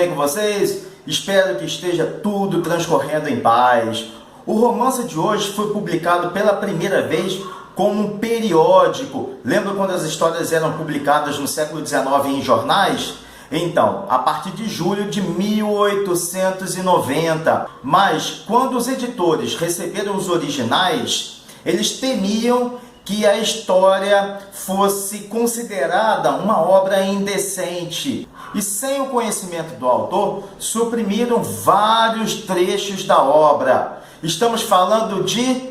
bem com vocês? Espero que esteja tudo transcorrendo em paz. O romance de hoje foi publicado pela primeira vez como um periódico. Lembra quando as histórias eram publicadas no século XIX em jornais? Então, a partir de julho de 1890. Mas, quando os editores receberam os originais, eles temiam que a história fosse considerada uma obra indecente. E sem o conhecimento do autor, suprimiram vários trechos da obra. Estamos falando de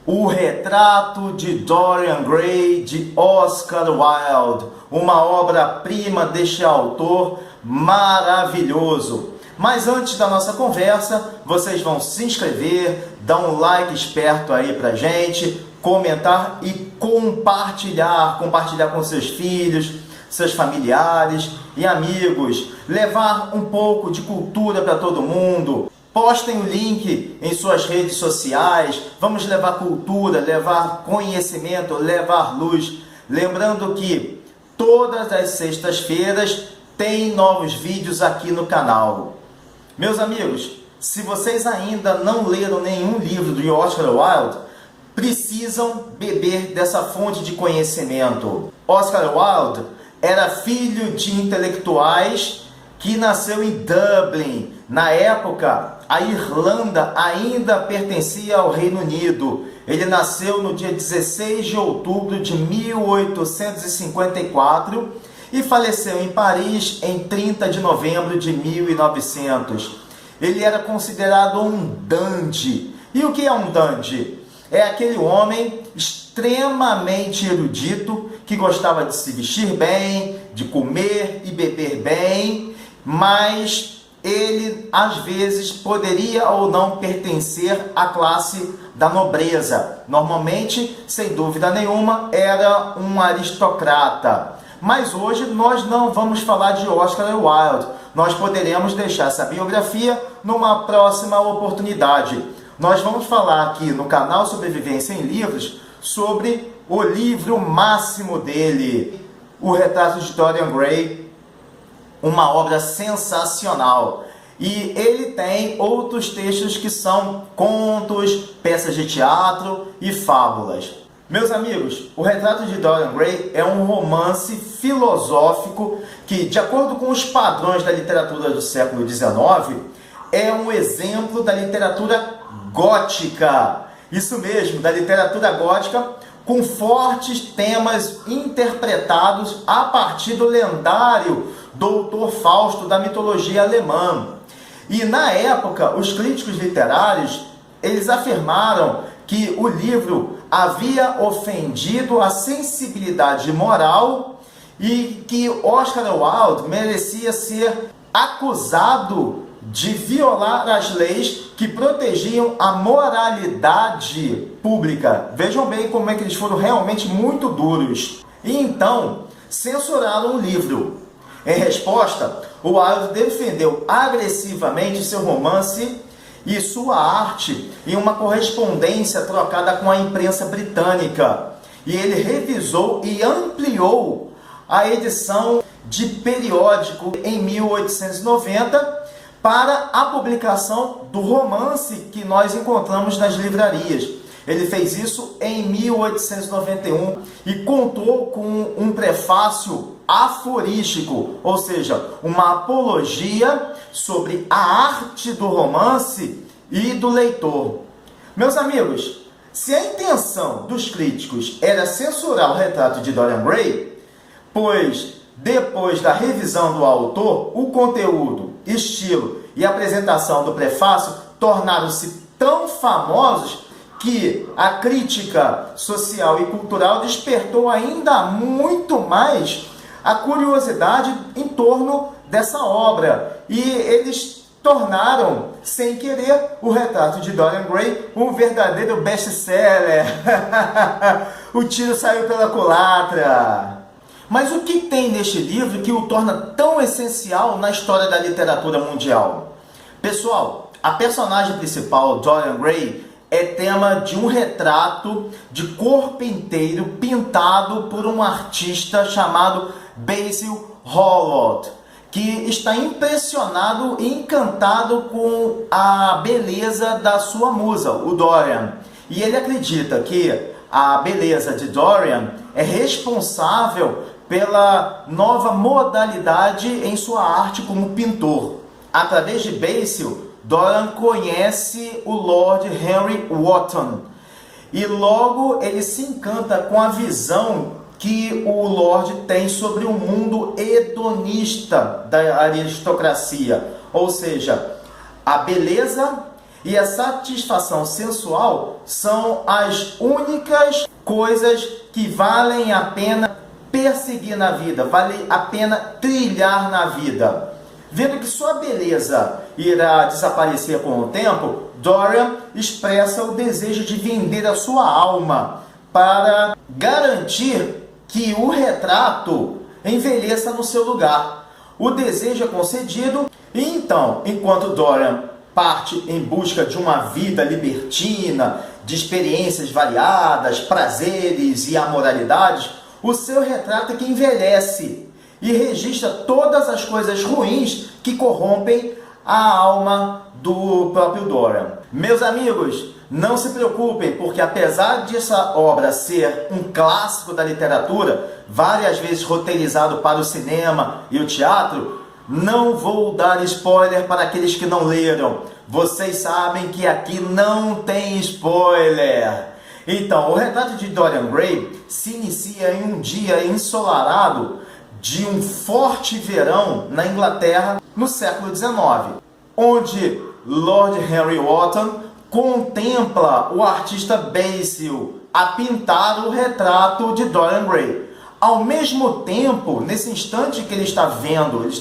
O Retrato de Dorian Gray, de Oscar Wilde, uma obra-prima deste autor maravilhoso. Mas antes da nossa conversa, vocês vão se inscrever, dar um like esperto aí pra gente, comentar e compartilhar com seus filhos, seus familiares e amigos, levar um pouco de cultura para todo mundo. Postem o link em suas redes sociais. Vamos levar cultura, levar conhecimento, levar luz. Lembrando que todas as sextas-feiras tem novos vídeos aqui no canal. Meus amigos, se vocês ainda não leram nenhum livro de Oscar Wilde, precisam beber dessa fonte de conhecimento. Oscar Wilde era filho de intelectuais que nasceu em Dublin. Na época, a Irlanda ainda pertencia ao Reino Unido. Ele nasceu no dia 16 de outubro de 1854 e faleceu em Paris em 30 de novembro de 1900. Ele era considerado um dandy. E o que é um dandy? É aquele homem extremamente erudito que gostava de se vestir bem, de comer e beber bem, mas ele às vezes poderia ou não pertencer à classe da nobreza. Normalmente, sem dúvida nenhuma, era um aristocrata. Mas hoje nós não vamos falar de Oscar Wilde. Nós poderemos deixar essa biografia numa próxima oportunidade. Nós vamos falar aqui no canal Sobrevivência em Livros sobre o livro máximo dele, O Retrato de Dorian Gray, uma obra sensacional. E ele tem outros textos que são contos, peças de teatro e fábulas. Meus amigos, O Retrato de Dorian Gray é um romance filosófico que, de acordo com os padrões da literatura do século XIX, é um exemplo da literatura gótica. Isso mesmo, da literatura gótica, com fortes temas interpretados a partir do lendário Doutor Fausto da mitologia alemã. E na época, os críticos literários, eles afirmaram que o livro havia ofendido a sensibilidade moral e que Oscar Wilde merecia ser acusado de violar as leis que protegiam a moralidade pública. Vejam bem como é que eles foram realmente muito duros. E então, censuraram o livro. Em resposta, o Wilde defendeu agressivamente seu romance e sua arte em uma correspondência trocada com a imprensa britânica. E ele revisou e ampliou a edição de periódico em 1890 para a publicação do romance que nós encontramos nas livrarias. Ele fez isso em 1891 e contou com um prefácio aforístico, ou seja, uma apologia sobre a arte do romance e do leitor. Meus amigos, se a intenção dos críticos era censurar o Retrato de Dorian Gray, pois depois da revisão do autor, o conteúdo, estilo e apresentação do prefácio tornaram-se tão famosos que a crítica social e cultural despertou ainda muito mais a curiosidade em torno dessa obra. E eles tornaram, sem querer, O Retrato de Dorian Gray um verdadeiro best-seller. O tiro saiu pela culatra. Mas o que tem neste livro que o torna tão essencial na história da literatura mundial? Pessoal, a personagem principal, Dorian Gray, é tema de um retrato de corpo inteiro pintado por um artista chamado Basil Hallward, que está impressionado e encantado com a beleza da sua musa, o Dorian. E ele acredita que a beleza de Dorian é responsável pela nova modalidade em sua arte como pintor. Através de Basil, Dorian conhece o Lord Henry Wotton e logo ele se encanta com a visão que o Lord tem sobre o mundo hedonista da aristocracia, ou seja, a beleza e a satisfação sensual são as únicas coisas que valem a pena perseguir na vida, vale a pena trilhar na vida. Vendo que sua beleza irá desaparecer com o tempo, Dorian expressa o desejo de vender a sua alma para garantir que o retrato envelheça no seu lugar. O desejo é concedido e então, enquanto Dorian parte em busca de uma vida libertina, de experiências variadas, prazeres e amoralidades, o seu retrato é que envelhece e registra todas as coisas ruins que corrompem a alma do próprio Dorian. Meus amigos, não se preocupem, porque apesar dessa obra ser um clássico da literatura, várias vezes roteirizado para o cinema e o teatro, não vou dar spoiler para aqueles que não leram. Vocês sabem que aqui não tem spoiler. Então, o retrato de Dorian Gray se inicia em um dia ensolarado de um forte verão na Inglaterra no século XIX, onde Lord Henry Wotton contempla o artista Basil a pintar o retrato de Dorian Gray. Ao mesmo tempo, nesse instante que ele está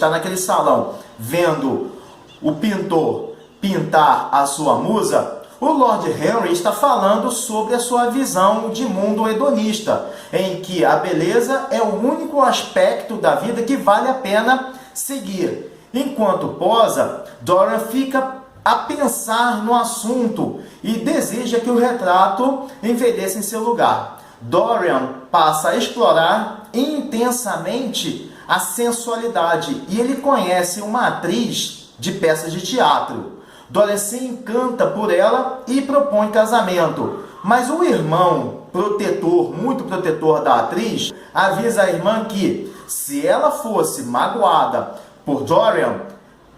naquele salão, vendo o pintor pintar a sua musa, o Lord Henry está falando sobre a sua visão de mundo hedonista, em que a beleza é o único aspecto da vida que vale a pena seguir. Enquanto posa, Dorian fica a pensar no assunto e deseja que o retrato envelheça em seu lugar. Dorian passa a explorar intensamente a sensualidade e ele conhece uma atriz de peças de teatro. Dorian se encanta por ela e propõe casamento, mas o irmão protetor, muito protetor da atriz, avisa a irmã que, se ela fosse magoada por Dorian,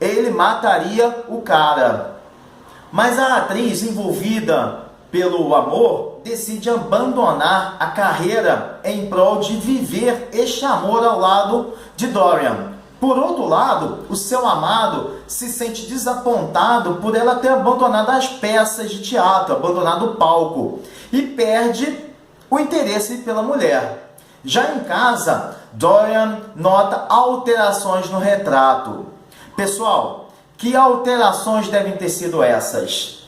ele mataria o cara. Mas a atriz, envolvida pelo amor, decide abandonar a carreira em prol de viver este amor ao lado de Dorian. Por outro lado, o seu amado se sente desapontado por ela ter abandonado as peças de teatro, abandonado o palco, e perde o interesse pela mulher. Já em casa, Dorian nota alterações no retrato. Pessoal, que alterações devem ter sido essas?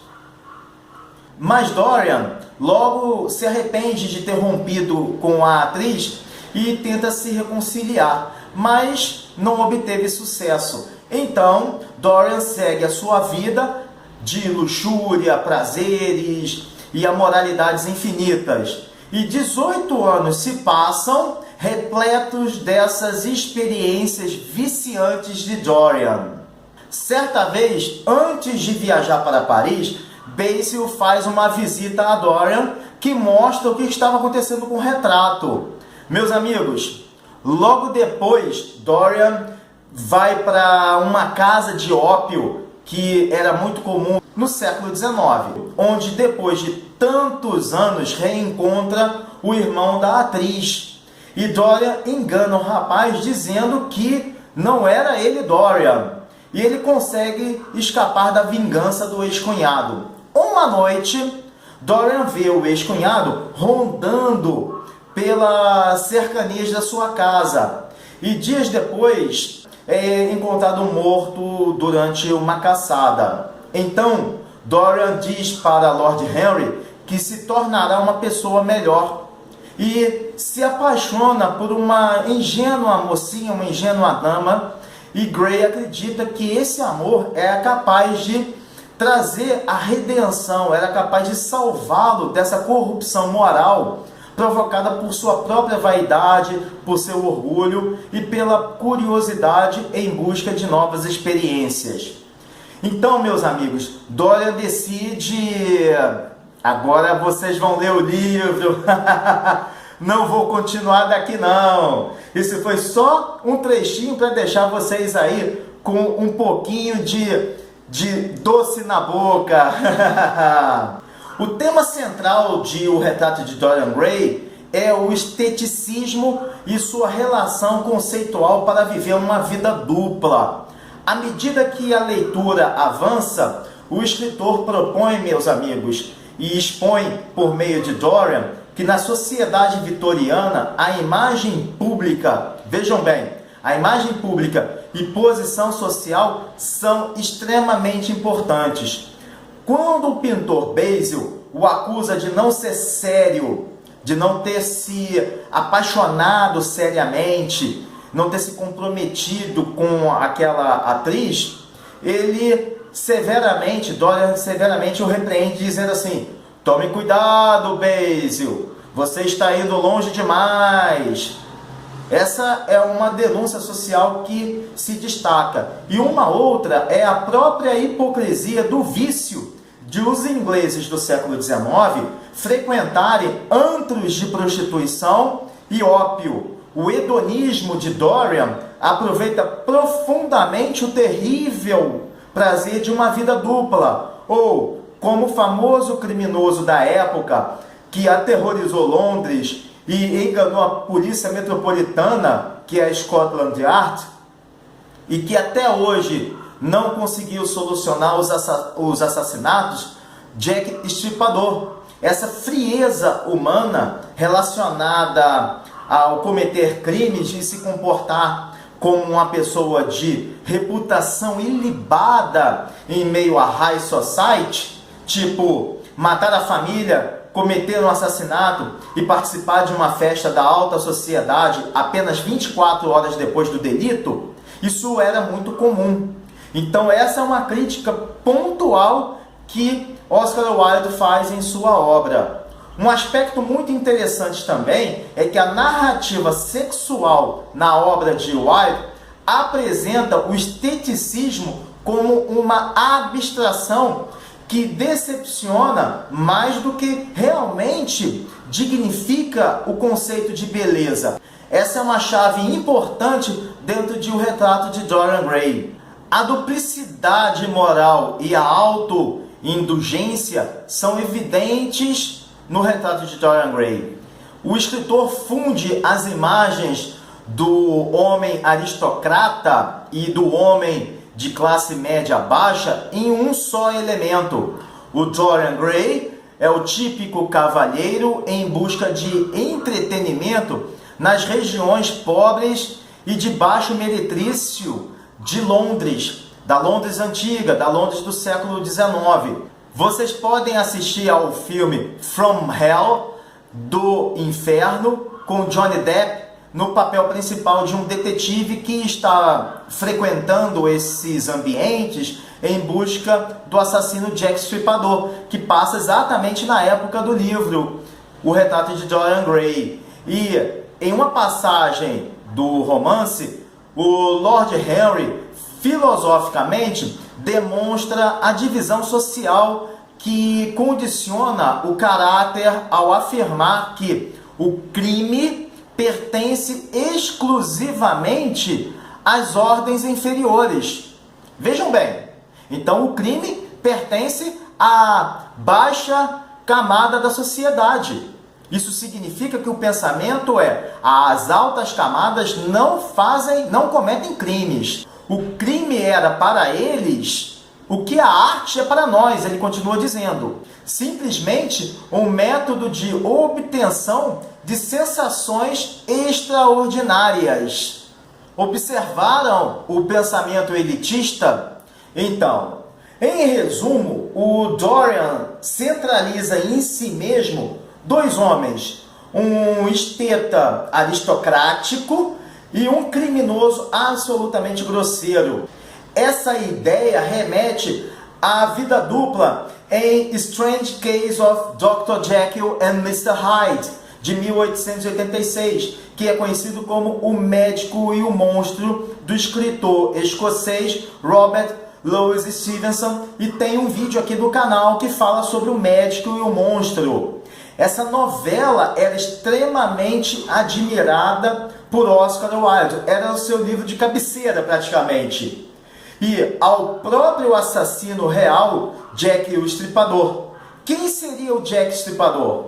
Mas Dorian logo se arrepende de ter rompido com a atriz e tenta se reconciliar, mas não obteve sucesso. Então, Dorian segue a sua vida de luxúria, prazeres e amoralidades infinitas. E 18 anos se passam repletos dessas experiências viciantes de Dorian. Certa vez, antes de viajar para Paris, Basil faz uma visita a Dorian que mostra o que estava acontecendo com o retrato. Meus amigos, logo depois, Dorian vai para uma casa de ópio que era muito comum no século XIX, onde depois de tantos anos reencontra o irmão da atriz. E Dorian engana o rapaz dizendo que não era ele Dorian. E ele consegue escapar da vingança do ex-cunhado. Uma noite, Dorian vê o ex-cunhado rondando pelas cercanias da sua casa. E dias depois, é encontrado morto durante uma caçada. Então, Dorian diz para Lord Henry que se tornará uma pessoa melhor e se apaixona por uma ingênua mocinha, uma ingênua dama, e Gray acredita que esse amor é capaz de trazer a redenção, era capaz de salvá-lo dessa corrupção moral provocada por sua própria vaidade, por seu orgulho e pela curiosidade em busca de novas experiências. Então, meus amigos, Dorian decide... Agora vocês vão ler o livro. Não vou continuar daqui não. Isso foi só um trechinho para deixar vocês aí com um pouquinho de doce na boca. O tema central de O Retrato de Dorian Gray é o esteticismo e sua relação conceitual para viver uma vida dupla. À medida que a leitura avança, o escritor propõe, meus amigos, e expõe por meio de Dorian, que na sociedade vitoriana a imagem pública, vejam bem, a imagem pública e posição social são extremamente importantes. Quando o pintor Basil o acusa de não ser sério, de não ter se apaixonado seriamente, não ter se comprometido com aquela atriz, Dorian severamente o repreende, dizendo assim: tome cuidado, Basil, você está indo longe demais. Essa é uma denúncia social que se destaca. E uma outra é a própria hipocrisia do vício de os ingleses do século XIX frequentarem antros de prostituição e ópio. O hedonismo de Dorian aproveita profundamente o terrível prazer de uma vida dupla, ou, como o famoso criminoso da época que aterrorizou Londres e enganou a polícia metropolitana, que é a Scotland Yard, e que até hoje não conseguiu solucionar os assassinatos, Jack Estripador. Essa frieza humana relacionada ao cometer crimes e se comportar como uma pessoa de reputação ilibada em meio à high society, tipo matar a família, cometer um assassinato e participar de uma festa da alta sociedade apenas 24 horas depois do delito, isso era muito comum. Então essa é uma crítica pontual que Oscar Wilde faz em sua obra. Um aspecto muito interessante também é que a narrativa sexual na obra de Wilde apresenta o esteticismo como uma abstração que decepciona mais do que realmente dignifica o conceito de beleza. Essa é uma chave importante dentro de O Retrato de Dorian Gray. A duplicidade moral e a autoindulgência são evidentes no Retrato de Dorian Gray. O escritor funde as imagens do homem aristocrata e do homem de classe média baixa em um só elemento. O Dorian Gray é o típico cavalheiro em busca de entretenimento nas regiões pobres e de baixo meretrício de Londres, da Londres antiga, da Londres do século XIX. Vocês podem assistir ao filme From Hell, do Inferno, com Johnny Depp no papel principal de um detetive que está frequentando esses ambientes em busca do assassino Jack Stripador, que passa exatamente na época do livro O Retrato de Dorian Gray. E em uma passagem do romance, o Lord Henry filosoficamente demonstra a divisão social que condiciona o caráter ao afirmar que o crime pertence exclusivamente às ordens inferiores. Vejam bem, então o crime pertence à baixa camada da sociedade. Isso significa que o pensamento é: as altas camadas não cometem crimes. O crime era para eles o que a arte é para nós, ele continua dizendo. Simplesmente um método de obtenção de sensações extraordinárias. Observaram o pensamento elitista? Então, em resumo, o Dorian centraliza em si mesmo dois homens, um esteta aristocrático e um criminoso absolutamente grosseiro. Essa ideia remete à vida dupla em Strange Case of Dr. Jekyll and Mr. Hyde, de 1886, que é conhecido como O Médico e o Monstro, do escritor escocês Robert Louis Stevenson, e tem um vídeo aqui do canal que fala sobre O Médico e o Monstro. Essa novela era extremamente admirada por Oscar Wilde, era o seu livro de cabeceira praticamente. E ao próprio assassino real, Jack o Estripador. Quem seria o Jack Estripador?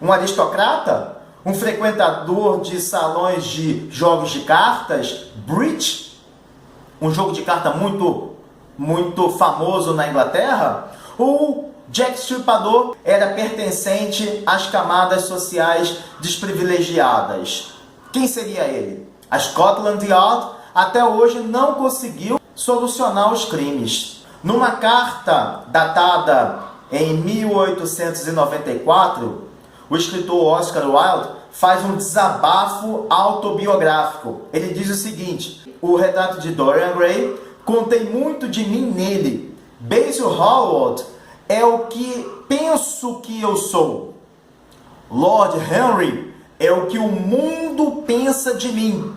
Um aristocrata? Um frequentador de salões de jogos de cartas? Bridge? Um jogo de carta muito famoso na Inglaterra? Ou Jack Estripador era pertencente às camadas sociais desprivilegiadas? Quem seria ele? A Scotland Yard até hoje não conseguiu solucionar os crimes. Numa carta datada em 1894, o escritor Oscar Wilde faz um desabafo autobiográfico. Ele diz o seguinte: o retrato de Dorian Gray contém muito de mim nele. Basil Hallward é o que penso que eu sou. Lord Henry é o que o mundo pensa de mim.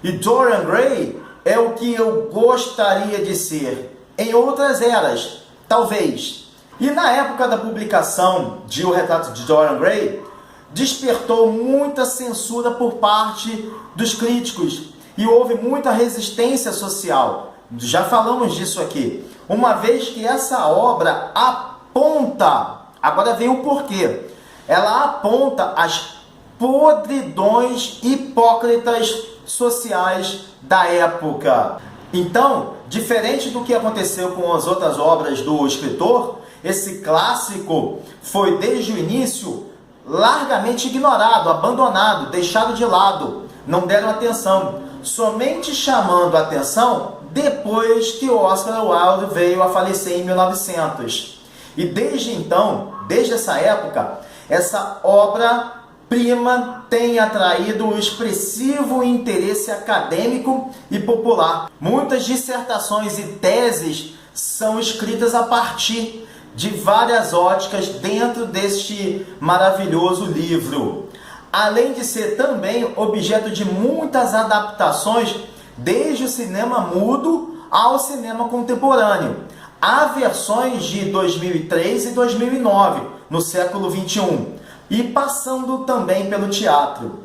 E Dorian Gray é o que eu gostaria de ser em outras eras, talvez. E na época da publicação de O Retrato de Dorian Gray, despertou muita censura por parte dos críticos e houve muita resistência social. Já falamos disso aqui. Uma vez que essa obra aponta, agora vem o porquê, ela aponta as podridões hipócritas sociais da época. Então, diferente do que aconteceu com as outras obras do escritor, esse clássico foi desde o início largamente ignorado, abandonado, deixado de lado. Não deram atenção, somente chamando a atenção depois que Oscar Wilde veio a falecer em 1900. E desde então, desde essa época, essa obra-prima tem atraído um expressivo interesse acadêmico e popular. Muitas dissertações e teses são escritas a partir de várias óticas dentro deste maravilhoso livro. Além de ser também objeto de muitas adaptações, desde o cinema mudo ao cinema contemporâneo. Há versões de 2003 e 2009, no século XXI, e passando também pelo teatro.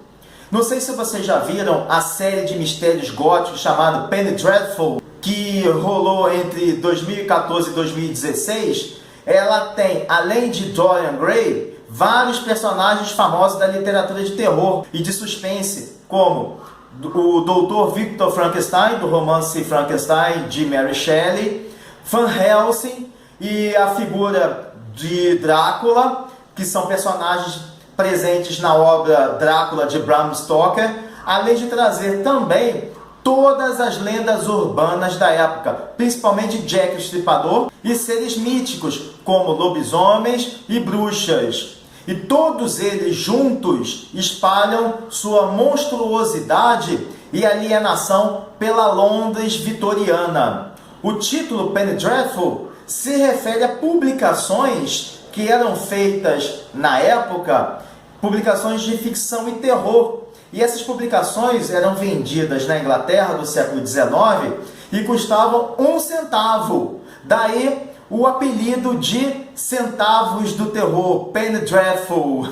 Não sei se vocês já viram a série de mistérios góticos chamada Penny Dreadful, que rolou entre 2014 e 2016. Ela tem, além de Dorian Gray, vários personagens famosos da literatura de terror e de suspense, como o Dr. Victor Frankenstein, do romance Frankenstein, de Mary Shelley, Van Helsing e a figura de Drácula, que são personagens presentes na obra Drácula de Bram Stoker, além de trazer também todas as lendas urbanas da época, principalmente Jack o Estripador e seres míticos, como lobisomens e bruxas. E todos eles juntos espalham sua monstruosidade e alienação pela Londres vitoriana. O título Penny Dreadful se refere a publicações que eram feitas na época, publicações de ficção e terror. E essas publicações eram vendidas na Inglaterra do século XIX e custavam 1 centavo. Daí o apelido de centavos do terror, Penny Dreadful.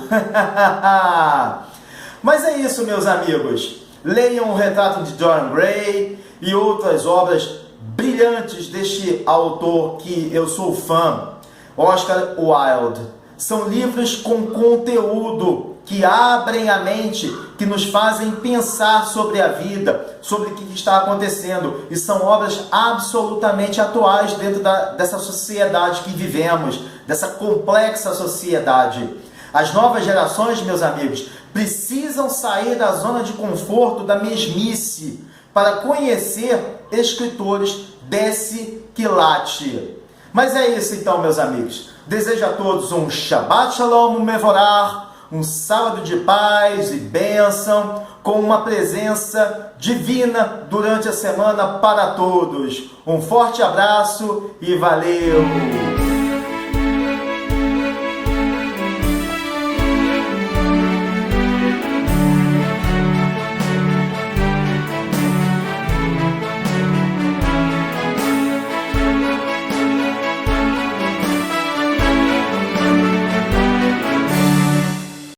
Mas é isso, meus amigos. Leiam O Retrato de Dorian Gray e outras obras brilhantes deste autor que eu sou fã, Oscar Wilde. São livros com conteúdo que abrem a mente, que nos fazem pensar sobre a vida, sobre o que está acontecendo. E são obras absolutamente atuais dentro dessa sociedade que vivemos, dessa complexa sociedade. As novas gerações, meus amigos, precisam sair da zona de conforto, da mesmice, para conhecer escritores desse quilate. Mas é isso então, meus amigos. Desejo a todos um Shabbat Shalom Mevorach, um sábado de paz e bênção, com uma presença divina durante a semana para todos. Um forte abraço e valeu!